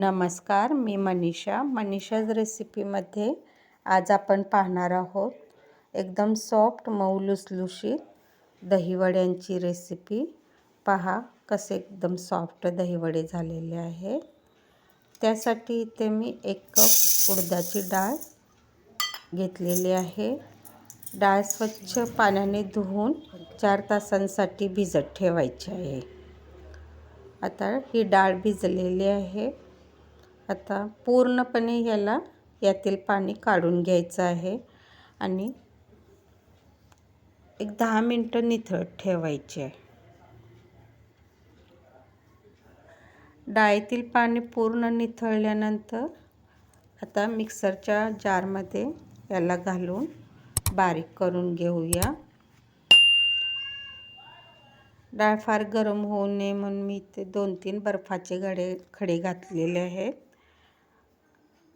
नमस्कार, मी मनीषाज रेसिपीमध्ये आज आपण पाहणार आहोत एकदम सॉफ्ट मऊ लुसलुशीत दहीवड्यांची रेसिपी। पहा कसे एकदम सॉफ्ट दहीवडे झालेले आहेत। त्यासाठी इथे मी 1 कप उडदाची डाळ घेतलेली आहे। डाळ स्वच्छ पाण्याने धुवून 4 तासांसाठी भिजत ठेवायची आहे। आता ही डाळ भिजलेली आहे। आता पूर्णपणे यातील पाणी काढून घ्यायचं आहे आणि एक 10 मिनिटं निथळत ठेवायचे आहे। डाळीतील पाणी पूर्ण निथळल्यानंतर आता मिक्सरच्या जारमध्ये याला घालून बारीक करून घेऊया। डाळ फार गरम होऊ नये म्हणून मी इथे 2-3 बर्फाचे खडे घातलेले आहेत।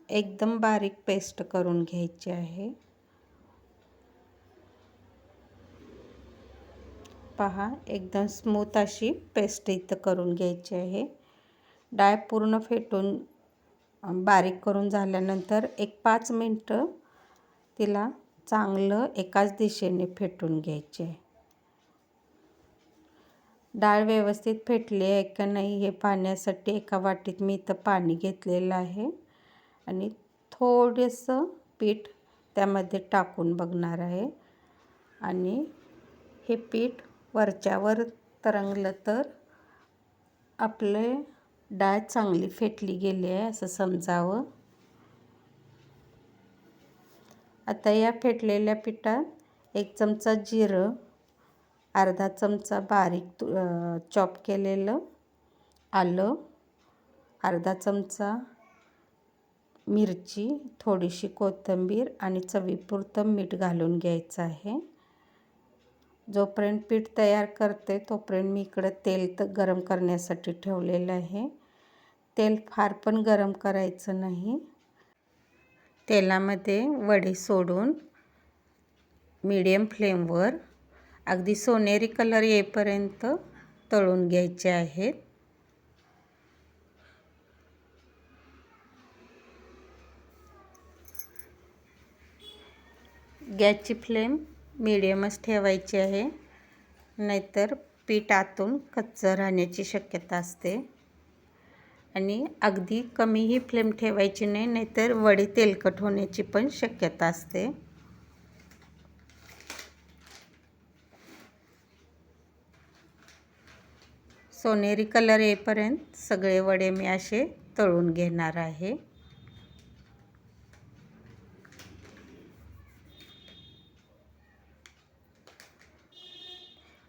एकदम बारीक पेस्ट करून घ्यायची आहे। पहा एकदम स्मूथ अशी पेस्ट इथं करून घ्यायची आहे। डाळ पूर्ण फेटून बारीक करून झाल्यानंतर एक 5 मिनिटं तिला चांगलं एकाच दिशेने फेटून घ्यायचे। डाळ व्यवस्थित फेटली आहे का नाही हे पाहण्यासाठी एका वाटीत मी इथं पाणी घेतलेलं आहे आणि थोडंसं पीठ त्यामध्ये टाकून बघणार आहे आणि हे पीठ वरच्यावर तरंगलं तर आपले डाळ चांगली फेटली गेली आहे असं समजावं। आता या फेटलेल्या पिठात 1 चमचा जिरं, अर्धा चमचा बारीक चॉप केलेलं आलं, अर्धा चमचा मिरची, थोडीशी कोथिंबीर आणि चवीपुरतं मीठ घालून घ्यायचं आहे। जोपर्यंत पीठ तयार करते तोपर्यंत मी इकडं तेल गरम करण्यासाठी ठेवलेलं आहे। तेल फार पण गरम करायचं नाही। तेलामध्ये वडे सोडून मीडियम फ्लेमवर अगदी सोनेरी कलर येईपर्यंत तळून घ्यायचे आहेत। गॅसची फ्लेम मीडियमच ठेवायची आहे, नाहीतर पीठ आतून कच्चं राहण्याची शक्यता असते आणि अगदी कमीही फ्लेम ठेवायची नाही, नाहीतर वडे तेलकट होण्याची पण शक्यता असते। सोनेरी कलर येईपर्यंत सगळे वडे मी असे तळून घेणार आहे।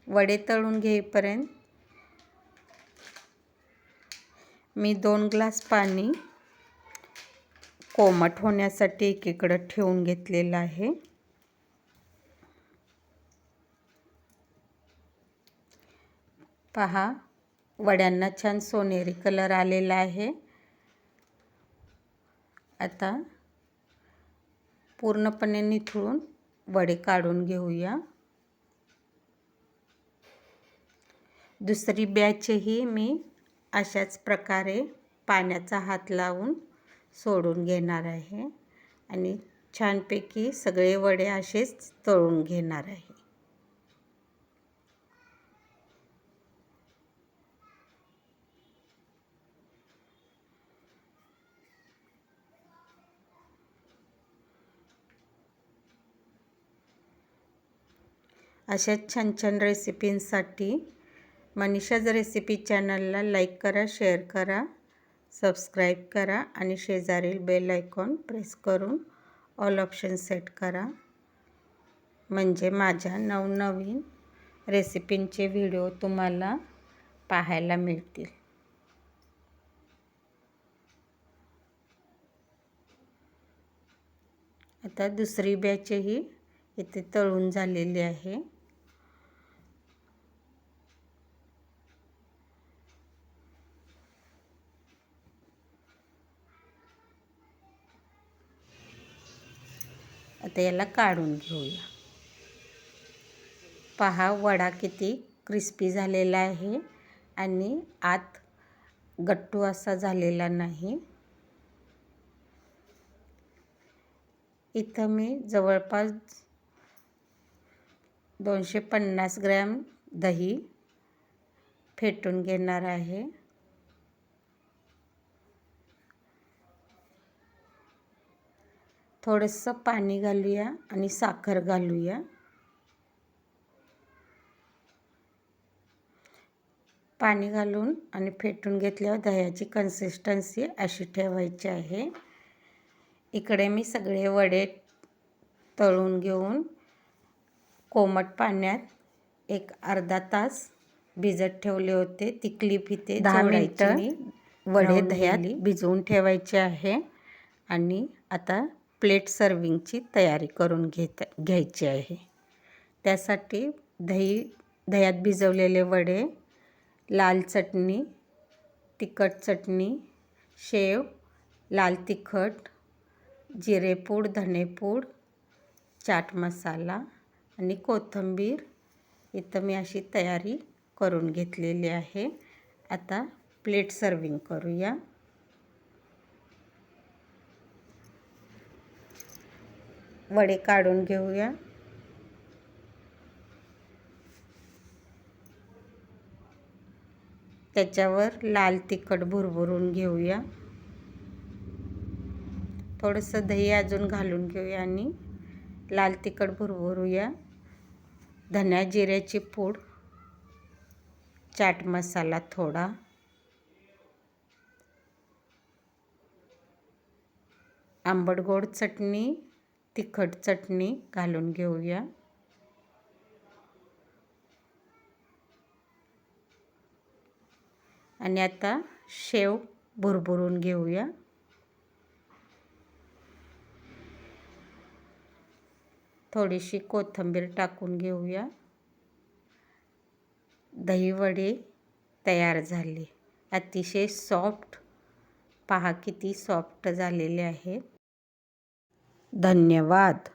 वडे तळून घेईपर्यंत मी 2 ग्लास पाणी कोमट होण्यासाठी एकीकडे ठेवून घेतलेलं आहे। पहा वड्यांना छान सोनेरी कलर आलेला आहे। आता पूर्णपणे निथळून वडे काढून घेऊया। दुसरी बॅचही मी अशाच प्रकारे पाण्याचा हात लावून सोडून घेणार आहे आणि छानपैकी सगळे वडे असेच तळून घेणार आहे। अशाच छान छान रेसिपींसाठी मनीषाज रेसिपी चॅनलला लाईक करा, शेअर करा, सबस्क्राईब करा आणि शेजारील बेल आयकॉन प्रेस करून ऑल ऑप्शन सेट करा, म्हणजे माझ्या नवनवीन रेसिपींचे व्हिडिओ तुम्हाला पाहायला मिळतील। आता दुसरी बॅचही इथे तळून झालेली आहे। आता याला काढून घेऊया। पहा वडा किती क्रिस्पी झालेला आहे आणि आत गट्टू असा झालेला नाही. इथं मी जवळपास 250 ग्रॅम दही फेटून घेणार आहे. थोडंसं पाणी घालूया आणि साखर घालूया. पाणी घालून आणि फेटून घेतल्यावर दह्याची कन्सिस्टन्सी अशी ठेवायची आहे. इकडे मी सगळे वडे तळून घेऊन कोमट पाण्यात एक अर्धा तास भिजत ठेवले होते. ती क्लिप इथे 10 मिनिटं वडे दह्यात भिजवून ठेवायचे आहे. आणि आता प्लेट सर्विंगची तयारी करून घ्यायची आहे. त्यासाठी दह्यात भिजवलेले वडे, लाल चटणी, तिखट चटणी, शेव, लाल तिखट, जिरेपूड, धनेपूड, चाट मसाला आणि कोथिंबीर इथं मी अशी तयारी करून घेतलेली आहे. आता प्लेट सर्विंग करूया. वडे काढून घेऊया. त्याच्यावर लाल तिखट भुरभुरून घेऊया. थोडंसं दही अजून घालून घेऊया आणि लाल तिखट भुरभुरूया. धन्या जिऱ्याची पूड, चाट मसाला थोडा, आंबट गोड चटणी, तिखट चटणी घालून घेऊया. आणि आता शेव भुरभुरून घेऊया. थोडीशी कोथिंबीर टाकून घेऊया. दही वडे तयार झाले. अतिशय सॉफ्ट, पहा किती सॉफ्ट झालेले आहेत. धन्यवाद.